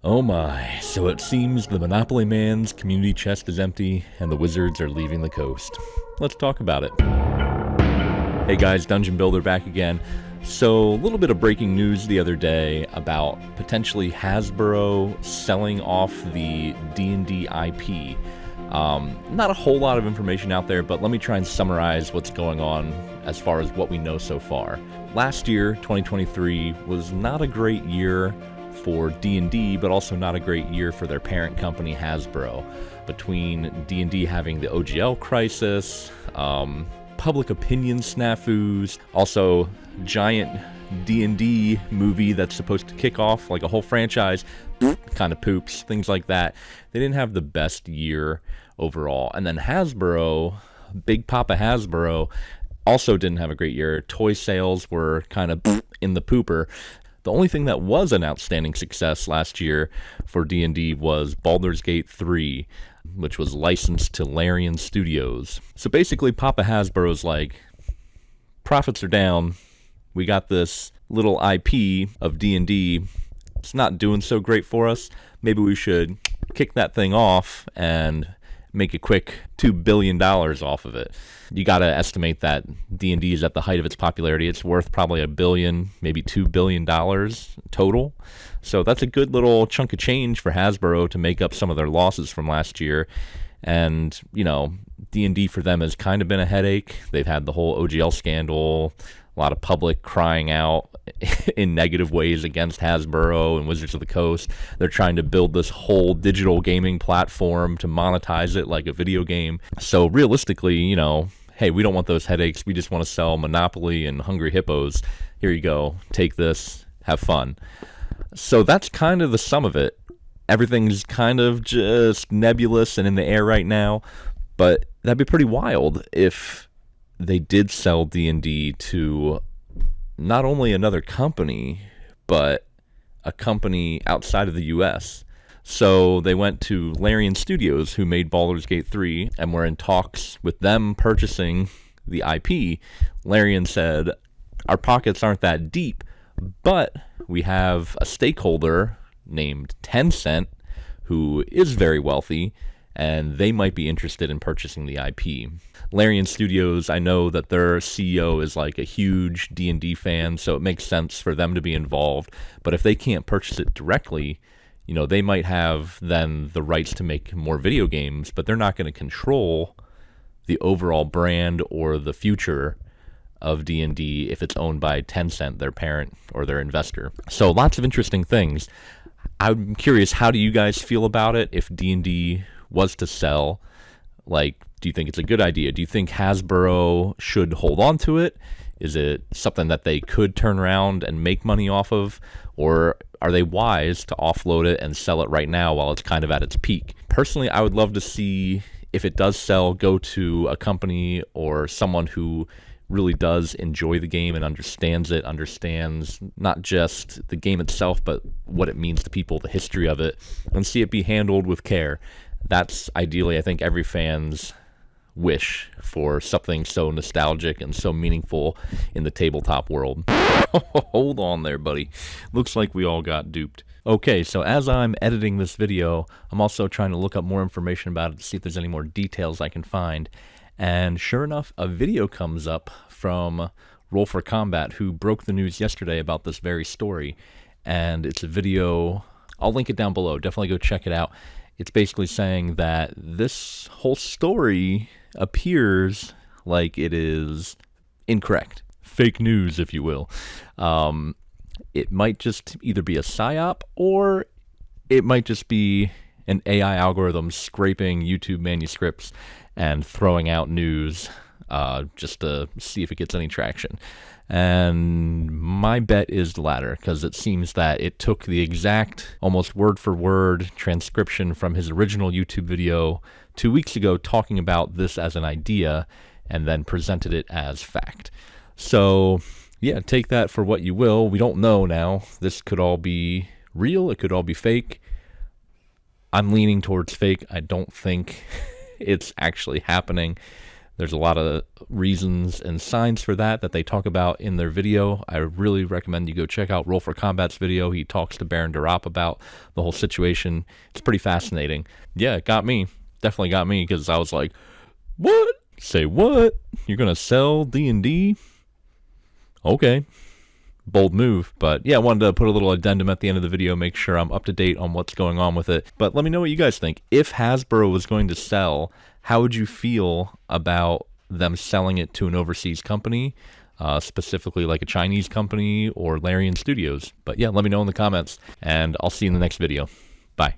Oh my, so it seems the Monopoly Man's community chest is empty and the wizards are leaving the coast. Let's talk about it. Hey guys, Dungeon Builder back again. So, a little bit of breaking news the other day about potentially Hasbro selling off the D&D IP. Not a whole lot of information out there, but let me try and summarize what's going on as far as what we know so far. Last year, 2023, was not a great year for D&D, but also not a great year for their parent company, Hasbro. Between D&D having the OGL crisis, public opinion snafus, also giant D&D movie that's supposed to kick off like a whole franchise, kind of poops, things like that. They didn't have the best year overall. And then Hasbro, Big Papa Hasbro, also didn't have a great year. Toy sales were kind of in the pooper. The only thing that was an outstanding success last year for D&D was Baldur's Gate 3, which was licensed to Larian Studios. So basically, Papa Hasbro's like, profits are down. We got this little IP of D&D. It's not doing so great for us. Maybe we should kick that thing off and make a quick $2 billion off of it. You got to estimate that D&D is at the height of its popularity. It's worth probably $1 billion, maybe $2 billion total. So that's a good little chunk of change for Hasbro to make up some of their losses from last year. And, you know, D&D for them has kind of been a headache. They've had the whole OGL scandal, a lot of public crying out in negative ways against Hasbro and Wizards of the Coast. They're trying to build this whole digital gaming platform to monetize it like a video game. So realistically, you know, hey, we don't want those headaches. We just want to sell Monopoly and Hungry Hippos. Here you go. Take this. Have fun. So that's kind of the sum of it. Everything's kind of just nebulous and in the air right now. But that'd be pretty wild if they did sell D&D to not only another company, but a company outside of the US. So they went to Larian Studios, who made Baldur's Gate 3, and were in talks with them purchasing the IP. Larian said, our pockets aren't that deep, but we have a stakeholder named Tencent, who is very wealthy, and they might be interested in purchasing the IP. Larian Studios, I know that their CEO is like a huge D&D fan, so it makes sense for them to be involved. But if they can't purchase it directly, you know, they might have then the rights to make more video games, but they're not going to control the overall brand or the future of D&D if it's owned by Tencent, their parent or their investor. So lots of interesting things. I'm curious, how do you guys feel about it if D&D was to sell? Like, do you think it's a good idea? Do you think Hasbro should hold on to it? Is it something that they could turn around and make money off of? Or are they wise to offload it and sell it right now while it's kind of at its peak? Personally, I would love to see, if it does sell, go to a company or someone who really does enjoy the game and understands it, understands not just the game itself, but what it means to people, the history of it, and see it be handled with care. That's ideally, I think, every fan's wish for something so nostalgic and so meaningful in the tabletop world. Hold on there, buddy. Looks like we all got duped. Okay, so as I'm editing this video, I'm also trying to look up more information about it to see if there's any more details I can find. And sure enough, a video comes up from Roll for Combat, who broke the news yesterday about this very story. And it's a video, I'll link it down below. Definitely go check it out. It's basically saying that this whole story appears like it is incorrect. Fake news, if you will. It might just either be a psyop, or it might just be an AI algorithm scraping YouTube manuscripts and throwing out news just to see if it gets any traction. And my bet is the latter, because it seems that it took the exact, almost word-for-word transcription from his original YouTube video 2 weeks ago talking about this as an idea, and then presented it as fact. So, yeah, take that for what you will. We don't know now. This could all be real. It could all be fake. I'm leaning towards fake. I don't think it's actually happening. There's a lot of reasons and signs for that they talk about in their video. I really recommend you go check out Roll for Combat's video. He talks to Baron Durop about the whole situation. It's pretty fascinating. Yeah, it got me. Definitely got me, because I was like, what? Say what? You're going to sell D&D? Okay. Bold move. But yeah, I wanted to put a little addendum at the end of the video, make sure I'm up to date on what's going on with it. But let me know what you guys think. If Hasbro was going to sell, how would you feel about them selling it to an overseas company, specifically like a Chinese company or Larian Studios? But yeah, let me know in the comments, and I'll see you in the next video. Bye.